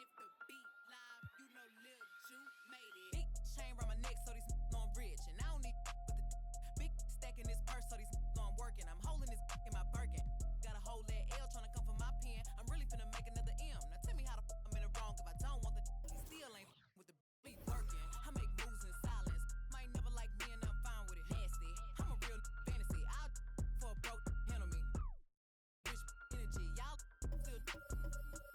if the beat live, you know Lil Ju made it. Big chain around my neck, so these know I'm rich. And I don't need with the big stack in this purse, so these know I'm working. I'm holding this in my Birkin. Got a whole that L trying to come from my pen. I'm really finna make another M. Now tell me how the I'm in the wrong if I don't want the he still ain't with the beat working. I make moves in silence. Might never like me and I'm fine with it. Nasty. I'm a real fantasy. I'll for a broke handle me. Rich energy. Y'all still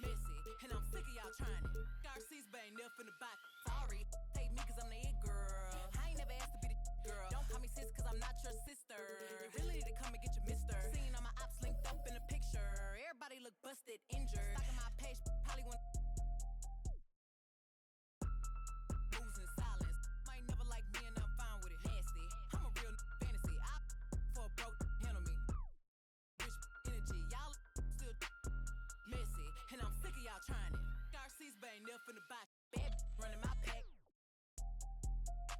messy. And I'm sick of y'all trying it. Garcia's but ain't never finna buy. Sorry. Take me cause I'm the it girl. I ain't never asked to be the girl. Don't call me sis cause I'm not your sister. You really need to come and get your mister. Seen all my ops linked up in the picture. Everybody look busted, injured. Stalking my page, probably want moves in silence. Might never like me and I'm fine with it. Nasty. I'm a real fantasy. I for a broke handle me. Rich energy. Y'all still messy. And I'm sick of y'all trying it. Garcia's but ain't never finna buy. Bad running my pack.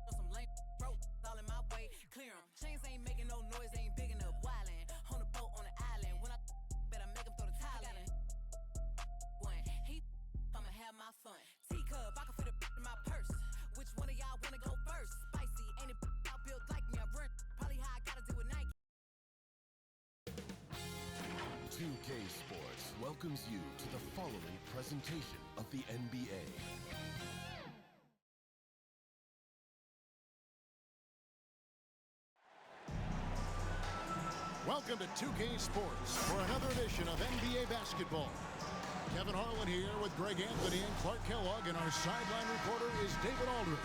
On some lame broke all in my way. Clear 'em. Chains ain't making no noise, ain't big enough. Wildin' on a boat on an island. When I bet I make 'em throw the tile in. One, I'ma have my fun. Teacup, I can fit a in my purse. Which one of y'all wanna go first? Spicy, ain't it y'all built like me? I run probably how I gotta do with Nike. 2K Sports welcomes you to the following presentation of the NBA. Welcome to 2K Sports for another edition of NBA basketball. Kevin Harlan here with Greg Anthony and Clark Kellogg, and our sideline reporter is David Aldridge.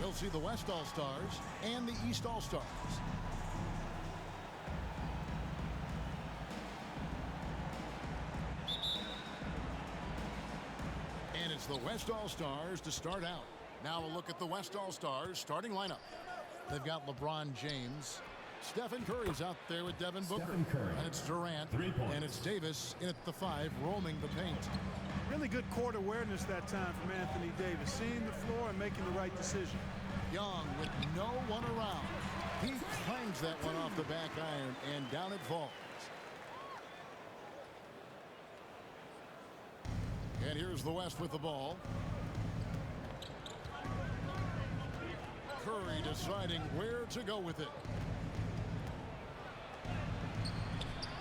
He'll see the West All-Stars and the East All-Stars. And it's the West All-Stars to start out. Now a look at the West All-Stars starting lineup. They've got LeBron James. Stephen Curry's out there with Devin Booker. And it's Durant. And it's Davis in at the 5, roaming the paint. Really good court awareness that time from Anthony Davis. Seeing the floor and making the right decision. Young with no one around. He clangs that one off the back iron, and down it falls. And here's the West with the ball. Curry deciding where to go with it.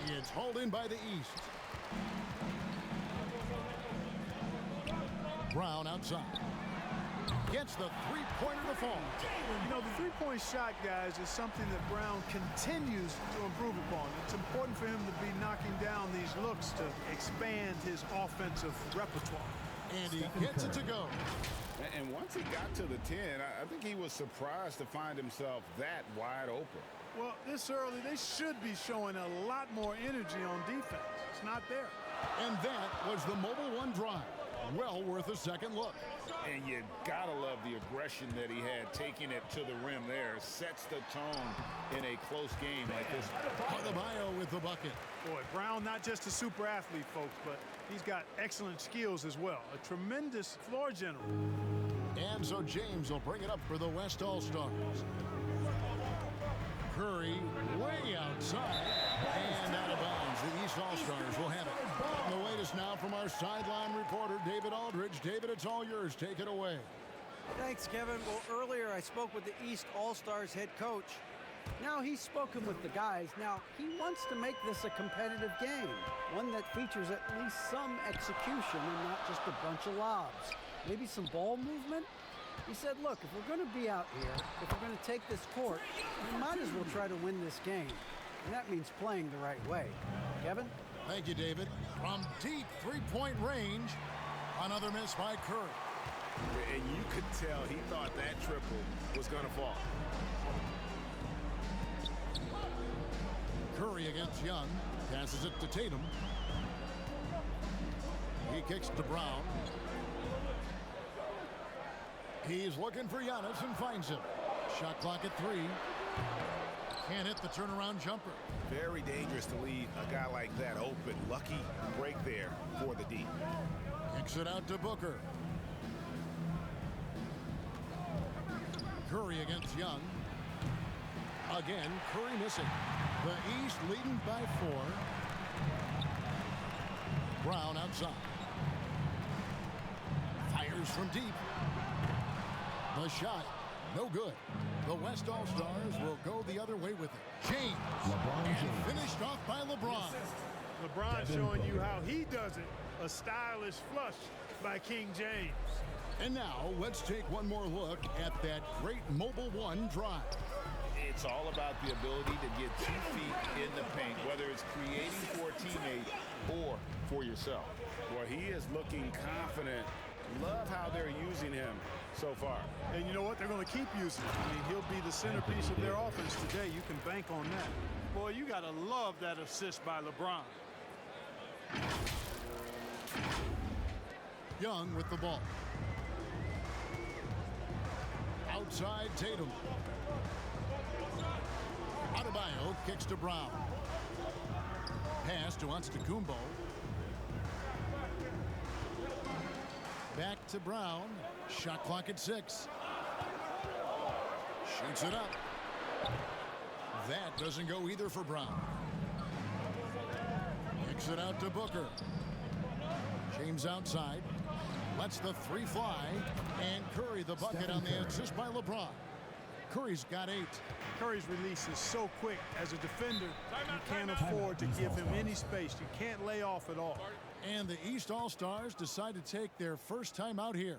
It's hauled in by the East. Brown outside. Gets the three-pointer to fall. You know, the three-point shot, guys, is something that Brown continues to improve upon. It's important for him to be knocking down these looks to expand his offensive repertoire. And he gets it to go. And once he got to the 10, I think he was surprised to find himself that wide open. Well, this early, they should be showing a lot more energy on defense. It's not there. And that was the Mobile One drive. Well worth a second look. And you gotta love the aggression that he had, taking it to the rim there. Sets the tone in a close game like this. Adebayo with the bucket. Boy, Brown not just a super athlete, folks, but he's got excellent skills as well. A tremendous floor general. And so James will bring it up for the West All-Stars. Curry way outside and out of bounds. The East All-Stars will have it. And the latest now from our sideline reporter, David Aldridge. David, it's all yours. Take it away. Thanks, Kevin. Well, earlier I spoke with the East All-Stars head coach. Now he's spoken with the guys. Now he wants to make this a competitive game, one that features at least some execution and not just a bunch of lobs. Maybe some ball movement. He said, look, if we're going to be out here, if we're going to take this court, we might as well try to win this game. And that means playing the right way. Kevin? Thank you, David. From deep three-point range, another miss by Curry. And you could tell he thought that triple was going to fall. Curry against Young. Passes it to Tatum. He kicks to Brown. He's looking for Giannis and finds him. Shot clock at 3. Can't hit the turnaround jumper. Very dangerous to leave a guy like that open. Lucky break there for the D. Kicks it out to Booker. Curry against Young. Again, Curry missing. The East leading by 4. Brown outside. Fires from deep. The shot, no good. The West All-Stars will go the other way with it. James, and finished off by LeBron. LeBron showing you how he does it. A stylish flush by King James. And now, let's take one more look at that great Mobile One drive. It's all about the ability to get 2 feet in the paint, whether it's creating for a teammate or for yourself. Well, he is looking confident. Love how they're using him so far. And you know what? They're going to keep using him. I mean, he'll be the centerpiece of their offense today. You can bank on that. Boy, you got to love that assist by LeBron. Young with the ball. Outside Tatum. Adebayo kicks to Brown. Pass to Antetokounmpo. Back to Brown. Shot clock at 6. Shoots it up. That doesn't go either for Brown. Kicks it out to Booker. James outside. Lets the 3 fly. And Curry the bucket on the assist by LeBron. Curry's got 8. Curry's release is so quick. As a defender, you can't afford to give him any space. You can't lay off at all. And the East All-Stars decide to take their first time out here.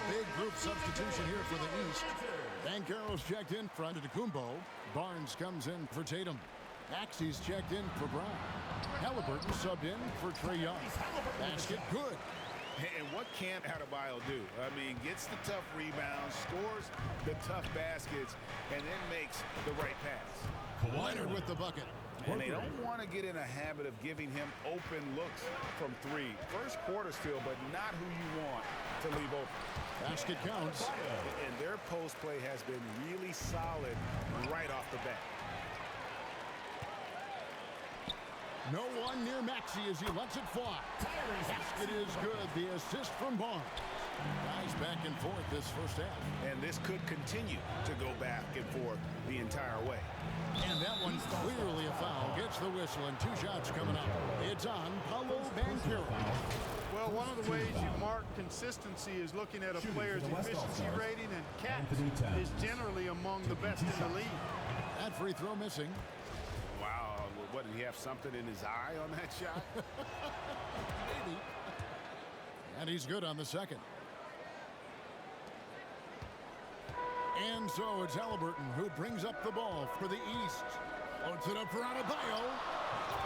Big group substitution here for the East. Banchero's checked in for Antetokounmpo. Barnes comes in for Tatum. Maxey's checked in for Brown. Halliburton subbed in for Trae Young. Basket good. And what can't Adebayo do? I mean, gets the tough rebounds, scores the tough baskets, and then makes the right pass. Leonard with the bucket. And they don't want to get in a habit of giving him open looks from 3. First quarter still, but not who you want to leave open. Basket counts. And their post play has been really solid right off the bat. No one near Maxey as he lets it fly. Basket is good. The assist from Barnes. Guys back and forth this first half. And this could continue to go back and forth the entire way. And that one clearly a foul. Gets the whistle and 2 shots coming up. It's on Paolo Banchero. Well, one of the ways you mark consistency is looking at a player's efficiency rating, and Cat is generally among the best in the league. That free throw missing. Wow, what, did he have something in his eye on that shot? Maybe. And he's good on the second. And so it's Halliburton who brings up the ball for the East. Floats it up for Adebayo.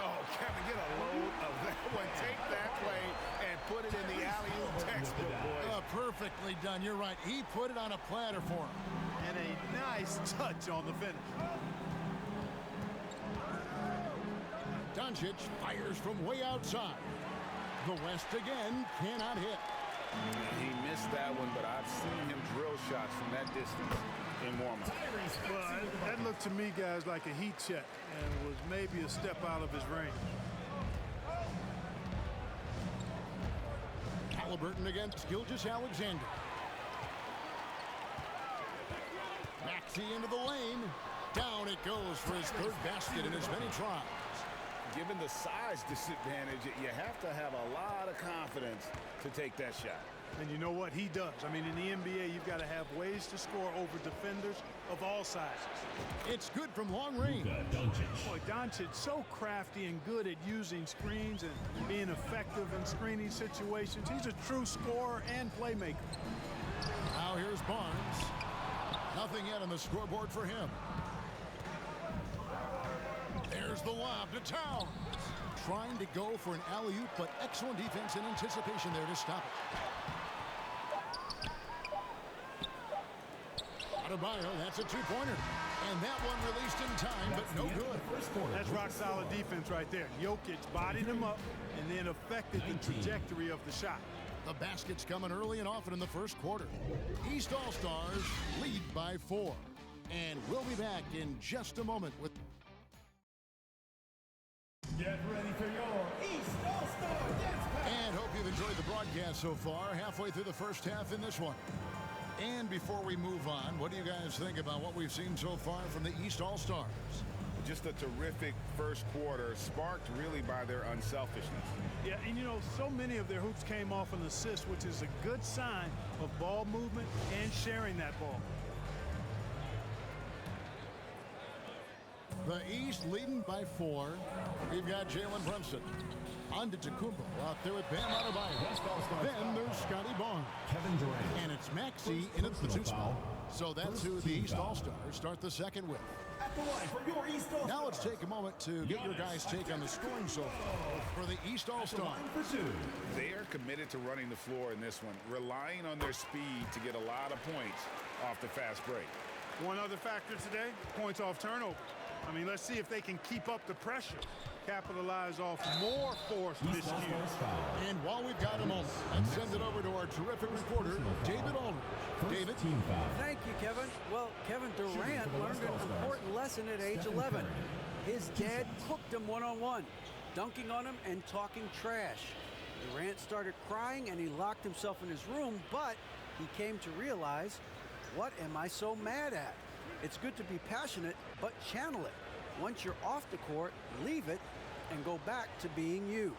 Oh, Kevin, get a load of that one. Take that play and put it in the alley-oop textbook, boys. Perfectly done. You're right. He put it on a platter for him. And a nice touch on the finish. Doncic fires from way outside. The West again cannot hit. He missed that one, but I've seen him drill shots from that distance in warm-up. Well, that looked to me, guys, like a heat check and was maybe a step out of his range. Halliburton against Gilgeous-Alexander. Maxey into the lane. Down it goes for his 3rd basket in as many tries. Given the size disadvantage, you have to have a lot of confidence to take that shot. And you know what? He does. I mean, in the NBA, you've got to have ways to score over defenders of all sizes. It's good from long range. Boy, Doncic so crafty and good at using screens and being effective in screening situations. He's a true scorer and playmaker. Now here's Barnes. Nothing yet on the scoreboard for him. There's the lob to Towns. Trying to go for an alley-oop, but excellent defense and anticipation there to stop it. Adebayo, that's a 2-pointer. And that one released in time, but no good. That's rock-solid defense right there. Jokic bodied him up and then affected the trajectory of the shot. The basket's coming early and often in the first quarter. East All-Stars lead by 4. And we'll be back in just a moment with... Get ready for your East All-Stars so far, halfway through the first half in this one. And before we move on, what do you guys think about what we've seen so far from the East All-Stars? Just a terrific first quarter, sparked really by their unselfishness. Yeah, and you know, so many of their hoops came off an assist, which is a good sign of ball movement and sharing that ball. The East leading by 4. We've got Jalen Brunson. On to Tacumbo out there with Bam Adebayo. Then there's Scotty Barnes. Kevin Durant. And it's Maxey in at the 2 spot. So that's who the East All-Stars start the second with. At the line for your East All-Stars. Now let's take a moment to get your guys' take on the scoring so far for the East All-Stars. They are committed to running the floor in this one, relying on their speed to get a lot of points off the fast break. One other factor today, points off turnover. I mean, let's see if they can keep up the pressure, capitalize off more force miscues. And while we've got a moment, let's send it over to our terrific reporter, David Aldridge. David? Thank you, Kevin. Well, Kevin Durant learned an important lesson at age 11. His dad cooked him one-on-one, dunking on him and talking trash. Durant started crying and he locked himself in his room, but he came to realize, what am I so mad at? It's good to be passionate, but channel it. Once you're off the court, leave it and go back to being you.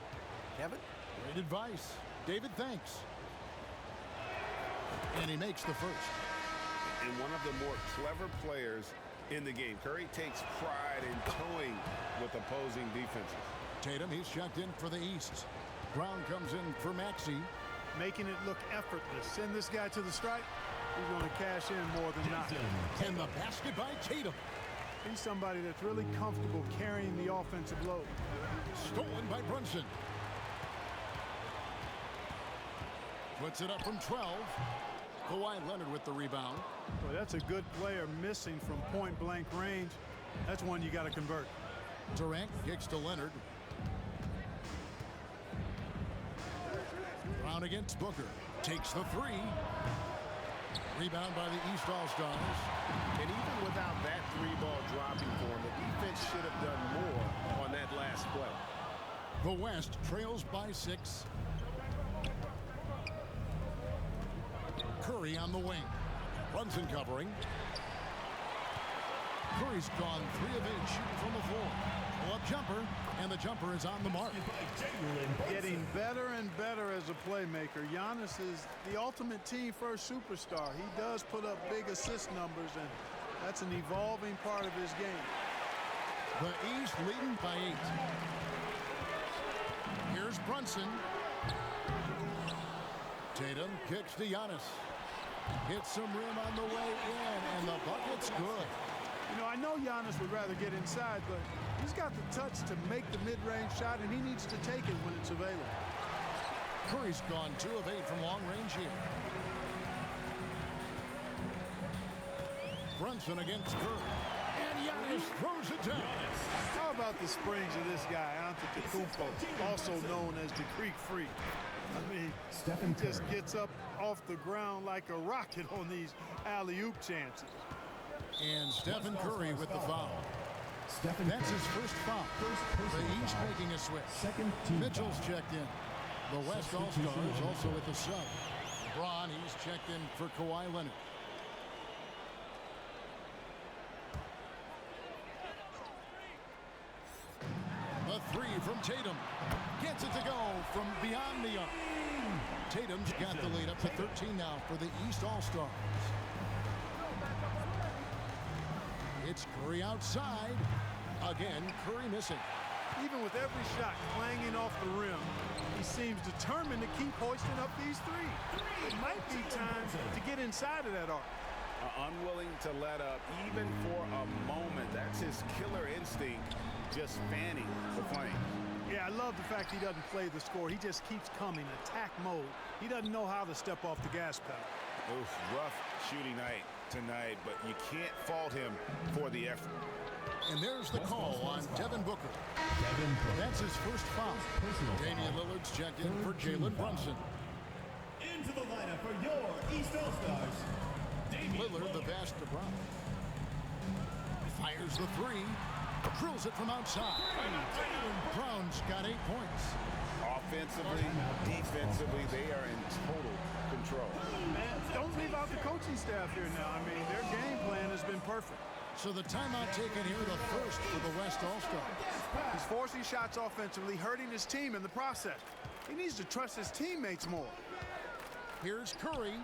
Kevin? Great advice. David, thanks. And he makes the first. And one of the more clever players in the game. Curry takes pride in toying with opposing defenses. Tatum, he's checked in for the East. Brown comes in for Maxey. Making it look effortless. Send this guy to the stripe. He's going to cash in more than not. And the basket by Tatum. He's somebody that's really comfortable carrying the offensive load. Stolen by Brunson. Puts it up from 12. Kawhi Leonard with the rebound. Boy, that's a good player missing from point-blank range. That's one you got to convert. Durant kicks to Leonard. Brown against Booker. Takes the 3. Rebound by the East All-Stars. And even without that 3-ball dropping for him, the defense should have done more on that last play. The West trails by 6. Curry on the wing. Brunson covering. Curry's gone 3 of 8 shooting from the floor. Pull-up jumper, and the jumper is on the mark. Getting better and better as a playmaker. Giannis is the ultimate team-first superstar. He does put up big assist numbers, and that's an evolving part of his game. The East leading by 8. Here's Brunson. Tatum kicks to Giannis. Hits some rim on the way in, and the bucket's good. You know, I know Giannis would rather get inside, but he's got the touch to make the mid-range shot, and he needs to take it when it's available. Curry's gone 2 of 8 from long range here. Brunson against Curry. And Giannis throws it down. How about the springs of this guy, Antetokounmpo, also known as the Greek Freak? I mean, he just gets up off the ground like a rocket on these alley-oop chances. And Stephen Curry with the foul. That's his first foul. The East making a switch. Mitchell's checked in. The West All-Stars also with the sub. LeBron, he's checked in for Kawhi Leonard. The 3 from Tatum. Gets it to go from beyond the arc. Tatum's got the lead up to 13 now for the East All-Stars. It's Curry outside. Again, Curry missing. Even with every shot clanging off the rim, he seems determined to keep hoisting up these 3. It might be time to get inside of that arc. Unwilling to let up even for a moment. That's his killer instinct, just fanning the flame. Yeah, I love the fact he doesn't play the score. He just keeps coming, attack mode. He doesn't know how to step off the gas pedal. Oof, rough shooting night tonight, but you can't fault him for the effort. And there's the call on Devin Booker. That's his first foul. Damian Lillard's checked in for Jalen Brunson. Into the lineup for your East All-Stars. Lillard, the pass to Brown. Fires the 3. Drills it from outside. Brown's got 8 points. offensively, defensively, they are in total control. Man, don't leave out the coaching staff here now. I mean, their game plan has been perfect. So the timeout taken here, the first for the West All-Stars. He's forcing shots offensively, hurting his team in the process. He needs to trust his teammates more. Here's Curry.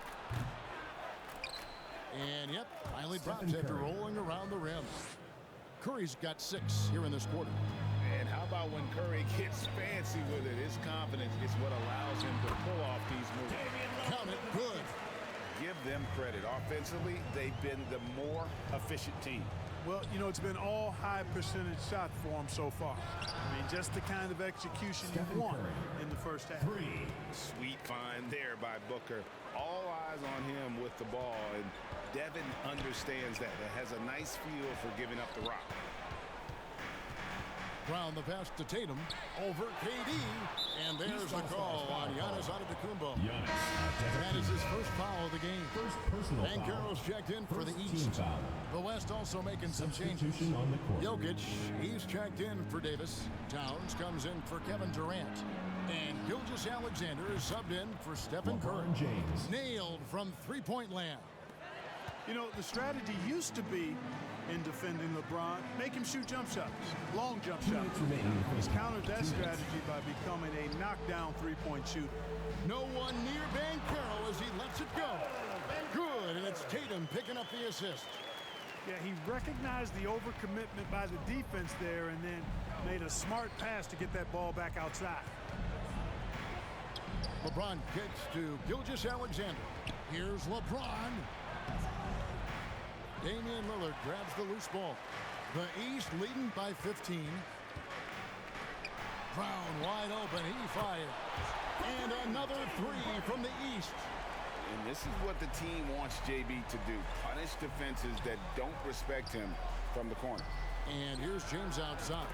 And, yep, finally drops after rolling around the rim. Curry's got 6 here in this quarter. And how about when Curry gets fancy with it? His confidence is what allows him to pull off these moves. Count it, good. Give them credit. Offensively, they've been the more efficient team. Well, you know, it's been all high percentage shots for him so far. I mean, just the kind of execution you want in the first half. Sweet find there by Booker. All eyes on him with the ball, and Devin understands that. That has a nice feel for giving up the rock. Brown the pass to Tatum over KD, and there's the call on Giannis Antetokounmpo. That is his first foul of the game. And Carroll's checked in for the East. The West also making some changes. Jokic, he's checked in for Davis. Towns comes in for Kevin Durant. And Gilgeous-Alexander is subbed in for Stephen Curry. Nailed from three-point land. You know, the strategy used to be in defending LeBron, make him shoot jump shots, long jump shots. He's countered that strategy by becoming a knockdown three-point shooter. No one near Carroll as he lets it go. Good, and it's Tatum picking up the assist. Yeah, he recognized the overcommitment by the defense there and then made a smart pass to get that ball back outside. LeBron kicks to Gilgeous-Alexander. Here's LeBron. Damian Lillard grabs the loose ball. The East leading by 15. Brown wide open. He fires. And another 3 from the East. And this is what the team wants JB to do. Punish defenses that don't respect him from the corner. And here's James outside.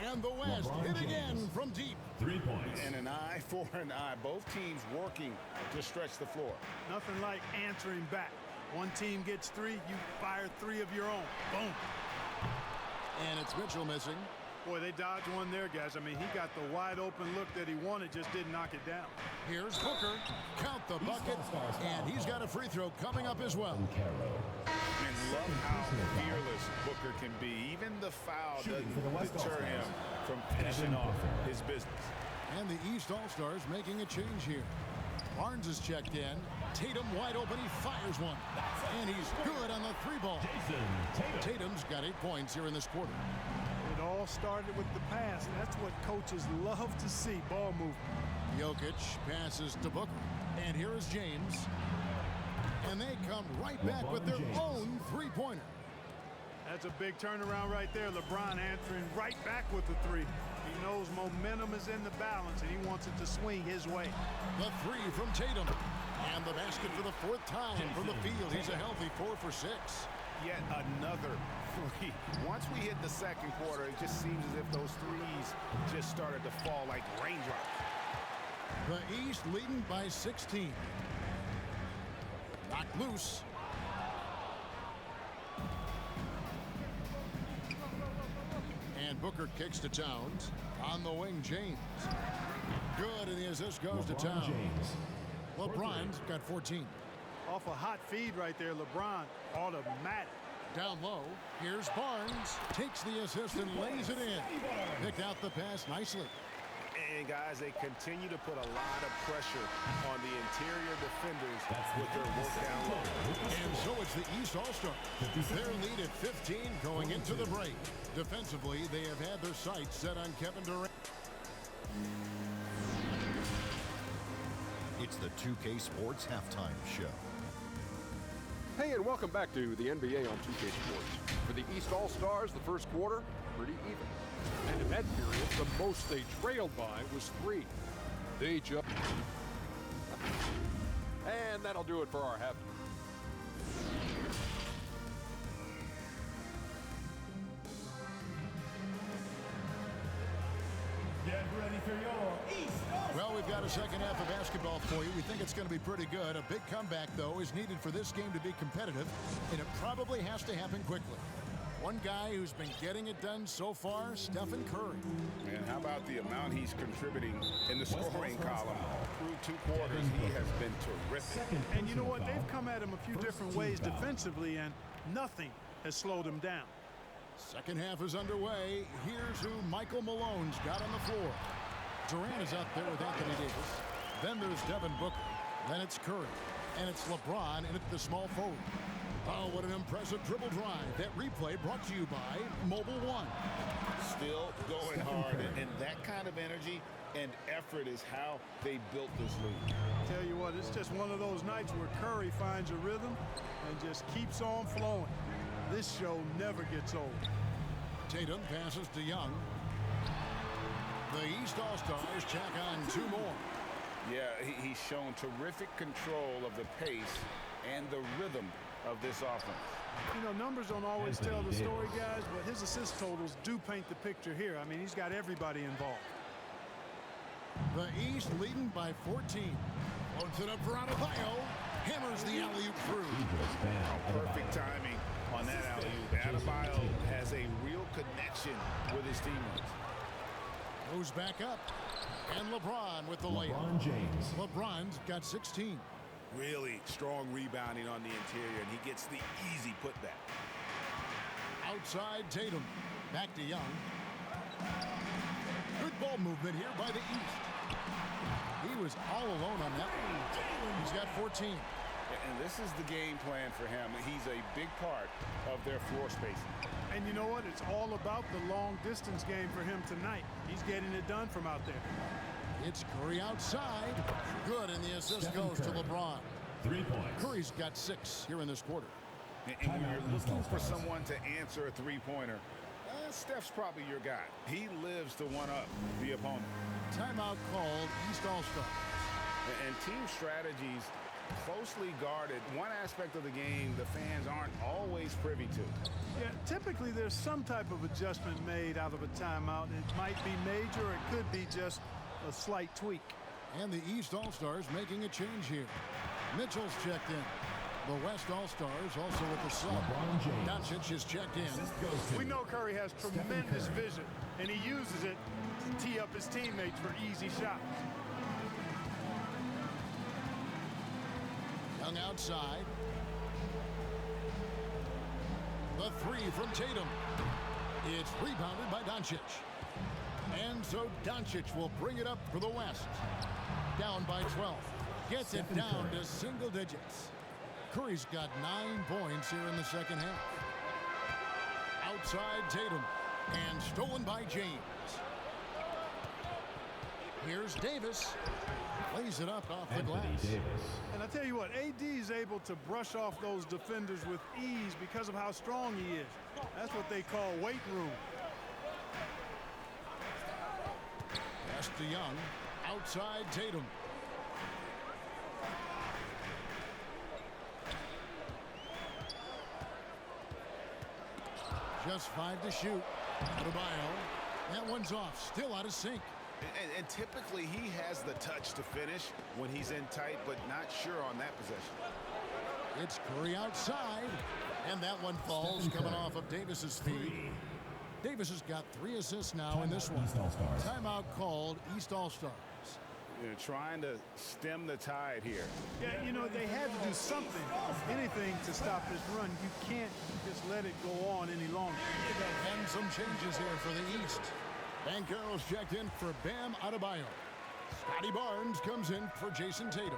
And the West hit again from deep. 3 points. And an eye for an eye. Both teams working to stretch the floor. Nothing like answering back. One team gets 3, you fire 3 of your own. Boom. And it's Mitchell missing. Boy, they dodged one there, guys. I mean, he got the wide open look that he wanted, just didn't knock it down. Here's Booker. Count the bucket. And he's got a free throw coming up as well. And love how fearless Booker can be. Even the foul doesn't deter him from finishing off his business. And the East All-Stars making a change here. Barnes is checked in. Tatum wide open. He fires one. And he's good on the 3-ball. Tatum's got 8 points here in this quarter. It all started with the pass. That's what coaches love to see, ball movement. Jokic passes to Booker. And here is James. And they come right back with their own 3-pointer. That's a big turnaround right there. LeBron answering right back with the 3. He knows momentum is in the balance, and he wants it to swing his way. The 3 from Tatum. And the basket for the 4th time from the field. He's a healthy 4 for 6. Yet another 3. Once we hit the second quarter, it just seems as if those 3s just started to fall like raindrops. The East leading by 16. Knocked loose. And Booker kicks to Towns. On the wing, James. Good, and the assist goes to Towns. LeBron's got 14. Off a hot feed right there, LeBron, automatic. Down low, here's Barnes. Takes the assist and lays it in. Picked out the pass nicely. And guys, they continue to put a lot of pressure on the interior defenders with their work down low. And so it's the East All-Star. Their lead at 15 going into the break. Defensively, they have had their sights set on Kevin Durant. It's the 2K Sports Halftime Show. Hey, and welcome back to the NBA on 2K Sports. For the East All-Stars, the first quarter, pretty even. And in that period, the most they trailed by was 3. They just... And that'll do it for our half. Get ready for your East All-Stars. Well, we've got a second half of basketball for you. We think it's going to be pretty good. A big comeback, though, is needed for this game to be competitive, and it probably has to happen quickly. One guy who's been getting it done so far, Stephen Curry. And how about the amount he's contributing in the scoring column? Through 2 quarters, he has been terrific. And you know what? They've come at him a few different ways defensively, and nothing has slowed him down. Second half is underway. Here's who Michael Malone's got on the floor. Durant is out there with Anthony Davis. Then there's Devin Booker. Then it's Curry. And it's LeBron in at the small forward. Oh, what an impressive dribble drive. That replay brought to you by Mobile One. Still going hard, and that kind of energy and effort is how they built this league. Tell you what, it's just one of those nights where Curry finds a rhythm and just keeps on flowing. This show never gets old. Tatum passes to Young. The East All-Stars check on 2 more. Yeah, he's shown terrific control of the pace and the rhythm of this offense. You know, numbers don't always tell the story, guys, but his assist totals do paint the picture here. I mean, he's got everybody involved. The East leading by 14. Loads it up for Adebayo. Hammers the alley-oop through. Perfect timing on that alley-oop. Adebayo has a real connection with his teammates. Goes back up. And LeBron with the layup. LeBron James. LeBron's got 16. Really strong rebounding on the interior, and he gets the easy putback. Outside Tatum. Back to Young. Good ball movement here by the East. He was all alone on that one. He's got 14. And this is the game plan for him. He's a big part of their floor spacing. And you know what? It's all about the long-distance game for him tonight. He's getting it done from out there. It's Curry outside. Good, and the assist goes to LeBron. 3 points. Curry's got 6 here in this quarter. And when you're looking for someone to answer a three-pointer, Steph's probably your guy. He lives to one-up the opponent. Timeout called East All-Stars. And team strategies closely guarded. One aspect of the game the fans aren't always privy to. Yeah, typically there's some type of adjustment made out of a timeout. It might be major, or it could be just a slight tweak. And the East All-Stars making a change here. Mitchell's checked in. The West All-Stars also with the sub. Doncic is checked in. We know Curry has tremendous vision, and he uses it to tee up his teammates for easy shots. Young outside. The 3 from Tatum. It's rebounded by Doncic. And so Doncic will bring it up for the West. Down by 12. Gets it down to single digits. Curry's got 9 points here in the second half. Outside Tatum. And stolen by James. Here's Davis. Lays it up off the glass. And I tell you what, AD is able to brush off those defenders with ease because of how strong he is. That's what they call weight room. Pass to Young. Outside Tatum. Just 5 to shoot. Adebayo. That one's off. Still out of sync. And typically he has the touch to finish when he's in tight, but not sure on that possession. It's Curry outside. And that one falls coming off of Davis's feet. Davis has got 3 assists now in this one. Timeout called East All-Stars. They're trying to stem the tide here. Yeah, you know, they had to do something, anything to stop this run. You can't just let it go on any longer. And some changes here for the East. Banchero's checked in for Bam Adebayo. Scotty Barnes comes in for Jason Tatum.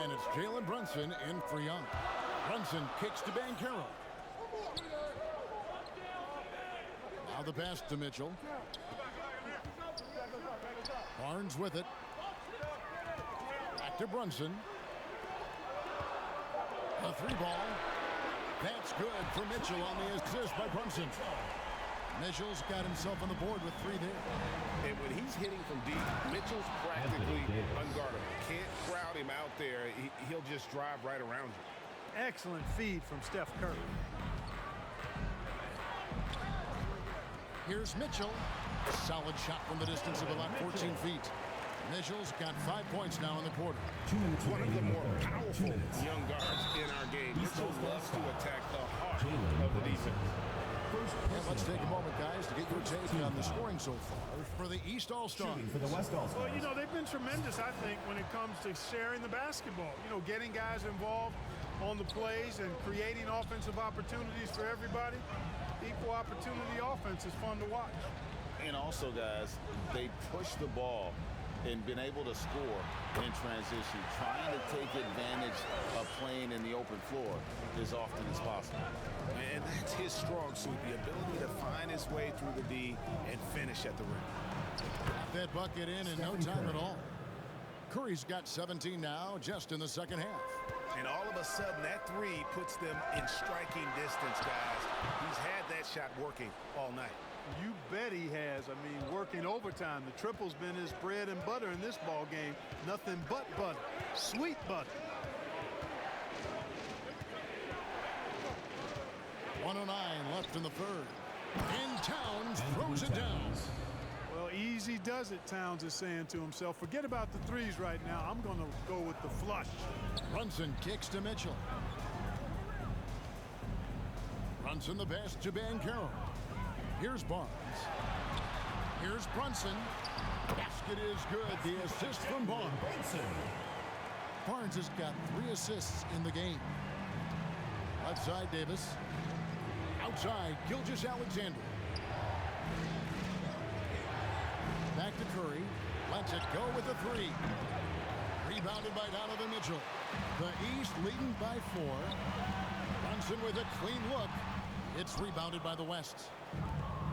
And it's Jalen Brunson in for Young. Brunson kicks to Banchero. Now the pass to Mitchell. Barnes with it. Back to Brunson. A 3 ball. That's good for Mitchell on the assist by Brunson. Mitchell's got himself on the board with 3 there. And when he's hitting from deep, Mitchell's practically unguardable. Can't crowd him out there. He'll just drive right around you. Excellent feed from Steph Curry. Here's Mitchell. A solid shot from the distance of about 14 feet. Mitchell's got 5 points now in the quarter. One of the more powerful young guards in our game. Mitchell loves to attack the heart of the defense. And let's take a moment, guys, to get your take on the scoring so far for the East All-Stars. For the West All-Stars. Well, you know, they've been tremendous, I think, when it comes to sharing the basketball. You know, getting guys involved on the plays and creating offensive opportunities for everybody. Equal opportunity offense is fun to watch. And also, guys, they push the ball and been able to score in transition, trying to take advantage of playing in the open floor as often as possible. And that's his strong suit, the ability to find his way through the D and finish at the rim. That bucket in no time at all. Curry's got 17 now, just in the second half. And all of a sudden, that three puts them in striking distance, guys. He's had that shot working all night. You bet he has. I mean, working overtime. The triple's been his bread and butter in this ball game. Nothing but butter. Sweet butter. 1:09 left in the third. And Towns throws it down. Well, easy does it, Towns is saying to himself. Forget about the threes right now. I'm going to go with the flush. Brunson kicks to Mitchell. Brunson the pass to Banchero. Here's Barnes. Here's Brunson. Basket is good. The assist from Barnes. Barnes has got 3 assists in the game. Left side, Davis. Outside, Gilgeous-Alexander. Back to Curry. Lets it go with a 3. Rebounded by Donovan Mitchell. The East leading by 4. Brunson with a clean look. It's rebounded by the West.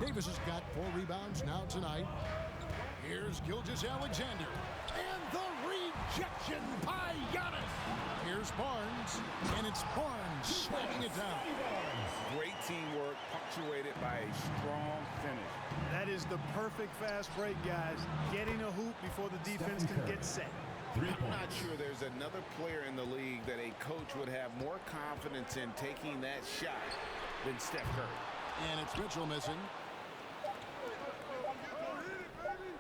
Davis has got 4 rebounds now tonight. Here's Gilgeous-Alexander. And the rejection by Giannis. Here's Barnes. And it's Barnes slamming it down. Great teamwork, punctuated by a strong finish. That is the perfect fast break, guys. Getting a hoop before the defense can get set. I'm not sure there's another player in the league that a coach would have more confidence in taking that shot than Steph Curry. And it's Mitchell missing.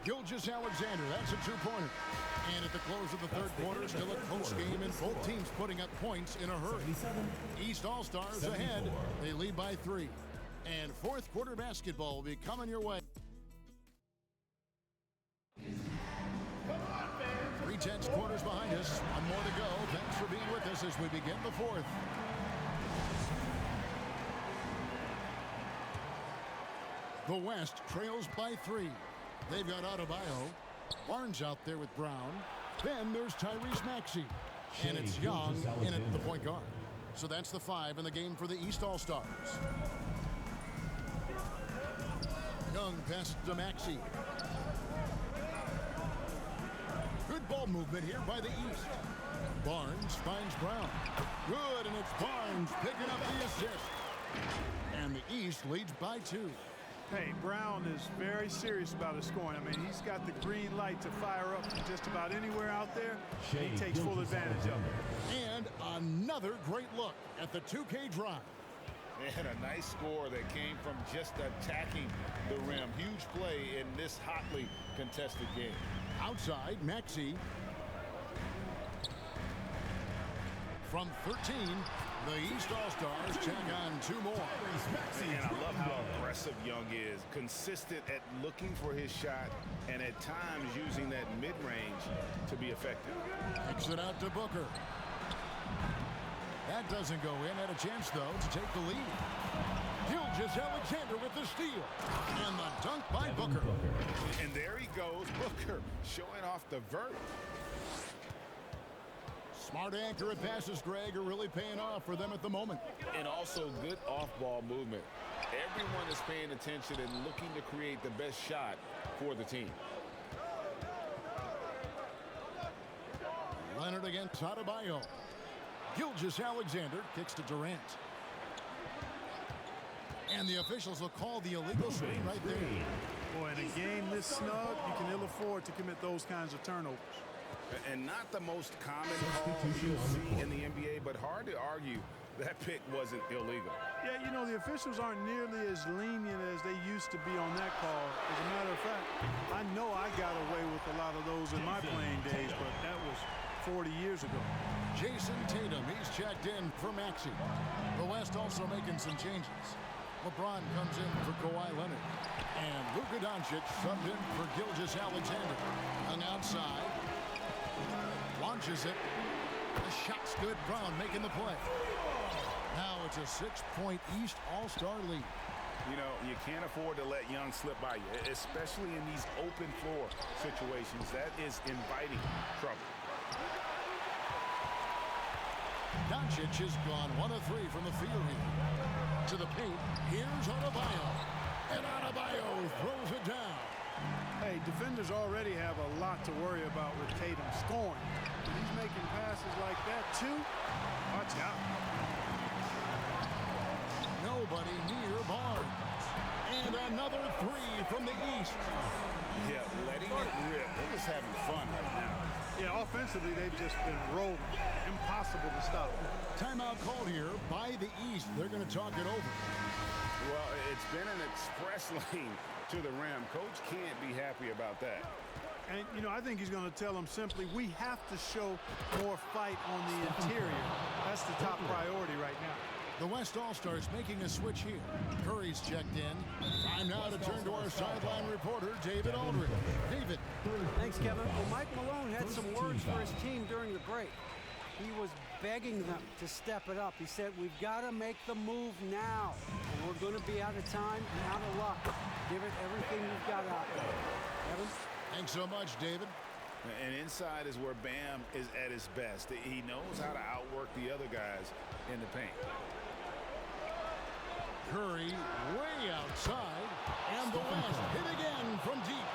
Gilgeous-Alexander, that's a 2-pointer. And at the close of the third quarter, still a close game, and both teams putting up points in a hurry. East All-Stars ahead. They lead by 3. And fourth quarter basketball will be coming your way. 3/10 quarters behind us. 1 more to go. Thanks for being with us as we begin the fourth. The West trails by 3. They've got Adebayo. Barnes out there with Brown. Then there's Tyrese Maxey. And it's Young in at the point guard. So that's the 5 in the game for the East All-Stars. Young passes to Maxey. Good ball movement here by the East. Barnes finds Brown. Good, and it's Barnes picking up the assist. And the East leads by 2. Hey, Brown is very serious about his scoring. I mean, he's got the green light to fire up from just about anywhere out there. He takes full advantage of it. And another great look at the 2K drive. And a nice score that came from just attacking the rim. Huge play in this hotly contested game. Outside, Maxey. From 13, the East All-Stars check on 2 more. And I love how aggressive Young is. Consistent at looking for his shot and at times using that mid-range to be effective. Kicks it out to Booker. That doesn't go in. Had a chance, though, to take the lead. Gilgeous-Alexander with the steal. And the dunk by Booker. And there he goes, Booker, showing off the vert. Smart accurate passes, Greg, are really paying off for them at the moment. And also good off-ball movement. Everyone is paying attention and looking to create the best shot for the team. Leonard against Adebayo. Gilgeous-Alexander kicks to Durant. And the officials will call the illegal screen right there. Boy, in a game this snug, you can ill afford to commit those kinds of turnovers. And not the most common call you'll see in the NBA, but hard to argue that pick wasn't illegal. Yeah, you know, the officials aren't nearly as lenient as they used to be on that call. As a matter of fact, I know I got away with a lot of those in my playing days, but that was 40 years ago. Jason Tatum, he's checked in for Maxey. The West also making some changes. LeBron comes in for Kawhi Leonard. And Luka Doncic subbed in for Gilgeous-Alexander. Hung outside. Launches it. The shot's good. Brown making the play. Now it's a 6-point East All-Star lead. You know, you can't afford to let Young slip by you, especially in these open floor situations. That is inviting trouble. Doncic has gone 1 of 3 from the field here. To the paint, here's Adebayo. And Adebayo throws it down. Hey, defenders already have a lot to worry about with Tatum scoring. But he's making passes like that too. Watch out. Nobody near Barnes. And another 3 from the East. Yeah, letting it rip. They're just having fun right now. Yeah, offensively, they've just been rolling. Impossible to stop. Timeout called here by the East. They're going to talk it over. Well, it's been an express lane to the rim. Coach can't be happy about that. And, you know, I think he's going to tell them simply, we have to show more fight on the interior. That's the top priority right now. The West All-Stars making a switch here. Curry's checked in. Time now to turn to our sideline reporter, David Aldridge. David. Thanks, Kevin. Well, Mike Malone had some words for his team during the break. He was begging them to step it up. He said, we've got to make the move now. And we're going to be out of time and out of luck. Give it everything you've got out there. Kevin? Thanks so much, David. And inside is where Bam is at his best. He knows how to outwork the other guys in the paint. Curry way outside, and the West hit again from deep.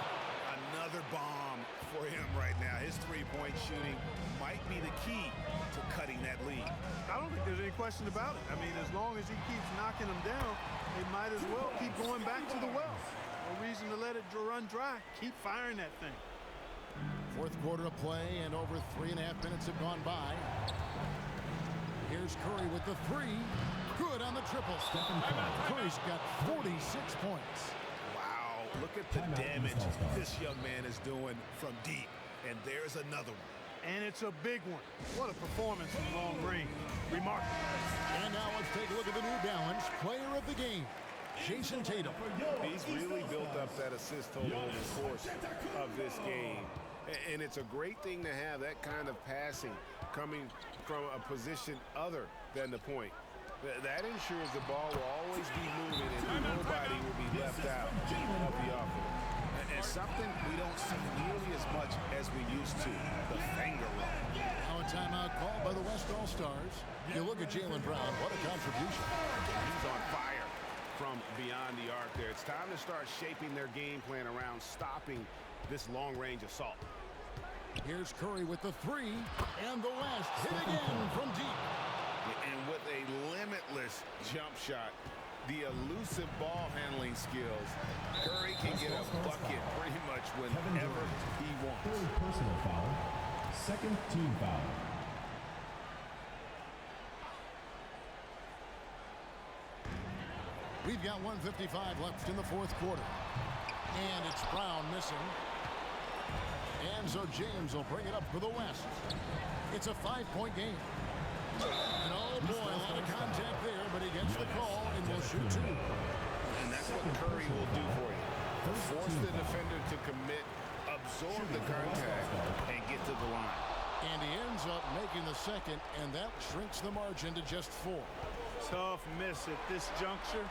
Another bomb for him right now. His three-point shooting might be the key to cutting that lead. I don't think there's any question about it. I mean, as long as he keeps knocking them down, they might as well keep going back to the well. No reason to let it run dry. Keep firing that thing. Fourth quarter of play, and over 3.5 minutes have gone by. Here's Curry with the 3. Good on the triple. Curry's got 46 points. Wow, look at the damage this young man is doing from deep. And there's another one. And it's a big one. What a performance from long range. Remarkable. And now let's take a look at the New Balance player of the game, Jason Tatum. He's really built up that assist total over the course of this game. And it's a great thing to have that kind of passing coming from a position other than the point. That ensures the ball will always be moving and nobody will be left out of the offense. And something we don't see nearly as much as we used to, the finger roll. Now a timeout called by the West All-Stars. You look at Jaylen Brown, what a contribution. He's on fire from beyond the arc there. It's time to start shaping their game plan around stopping this long-range assault. Here's Curry with the 3, and the West hit again from deep. And with a limitless jump shot, the elusive ball handling skills, Curry can get a bucket pretty much whenever he wants. Third personal foul. Second team foul. We've got 1:55 left in the fourth quarter. And it's Brown missing. And so James will bring it up for the West. It's a 5-point game. And oh boy, a lot of contact there, but he gets the call and will shoot 2. And that's what Curry will do for you. Force the defender to commit, absorb the contact, and get to the line. And he ends up making the second, and that shrinks the margin to just 4. Tough miss at this juncture.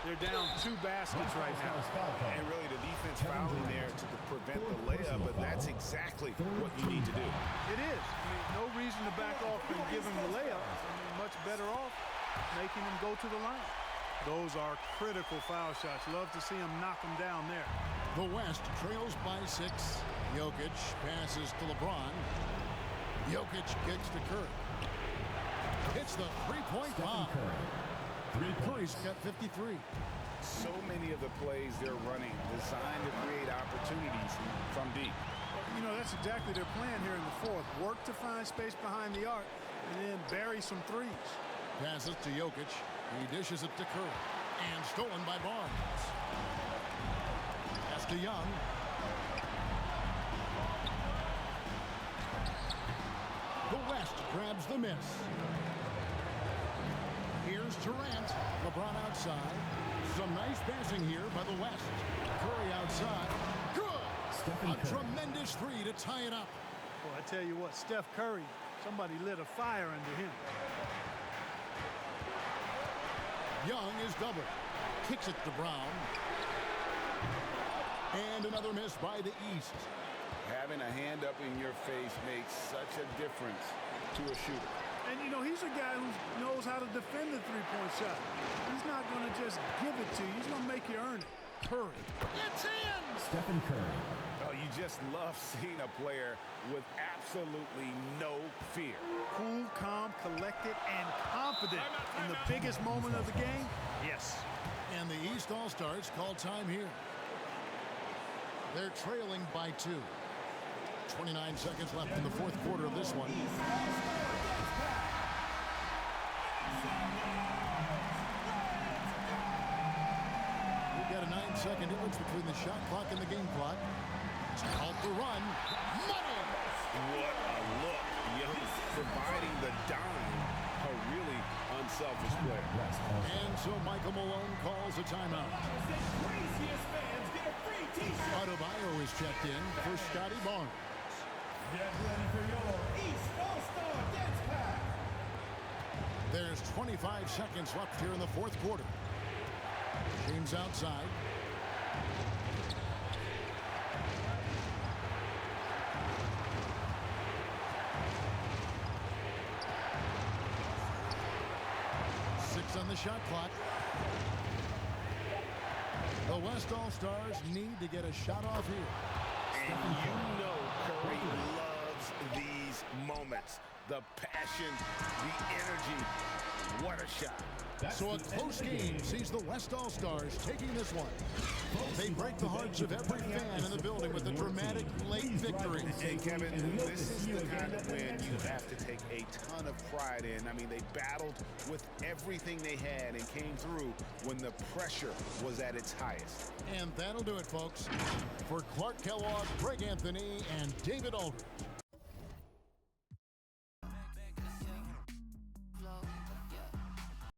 They're down 2 baskets right now. And really the defense fouling there to prevent the layup, but that's exactly what you need to do. It is. I mean, no reason to back off and give him the layup. I mean, much better off making him go to the line. Those are critical foul shots. Love to see him knock them down there. The West trails by 6. Jokic passes to LeBron. Jokic kicks to Curry. Hits the 3-point bomb. Curry's got 53. So many of the plays they're running designed to create opportunities from deep. You know, that's exactly their plan here in the fourth. Work to find space behind the arc and then bury some threes. Passes to Jokic. He dishes it to Curry. And stolen by Barnes. Pass to Young. The West grabs the miss. Here's Durant. LeBron outside. Some nice passing here by the West. Curry outside. Good! A tremendous three to tie it up. Boy, I tell you what, Steph Curry, somebody lit a fire under him. Young is double. Kicks it to Brown. And another miss by the East. Having a hand up in your face makes such a difference to a shooter. And, you know, he's a guy who knows how to defend the three-point shot. He's not going to just give it to you. He's going to make you earn it. Curry. It's in! Stephen Curry. Oh, you just love seeing a player with absolutely no fear. Cool, calm, collected, and confident in the biggest moment of the game. Yes. And the East All-Stars call time here. They're trailing by 2. 29 seconds left in the fourth quarter of this one. We've got a 9-second difference between the shot clock and the game clock. It's called the run. Money! What a look. Young providing the dime. A really unselfish player. And so Michael Malone calls a timeout. Adebayo is checked in for Scotty Barnes. Get ready for your East All-Star Dance Pack. There's 25 seconds left here in the fourth quarter. James outside. Six on the shot clock. The West All-Stars need to get a shot off here. And you know Curry loves these moments. The passion, the energy. What a shot. So a close game sees the West All-Stars taking this one. They break the hearts of every fan in the building with a dramatic late victory. And Kevin, this is the kind of win you have to take a ton of pride in. I mean, they battled with everything they had and came through when the pressure was at its highest. And that'll do it, folks. For Clark Kellogg, Greg Anthony, and David Aldridge,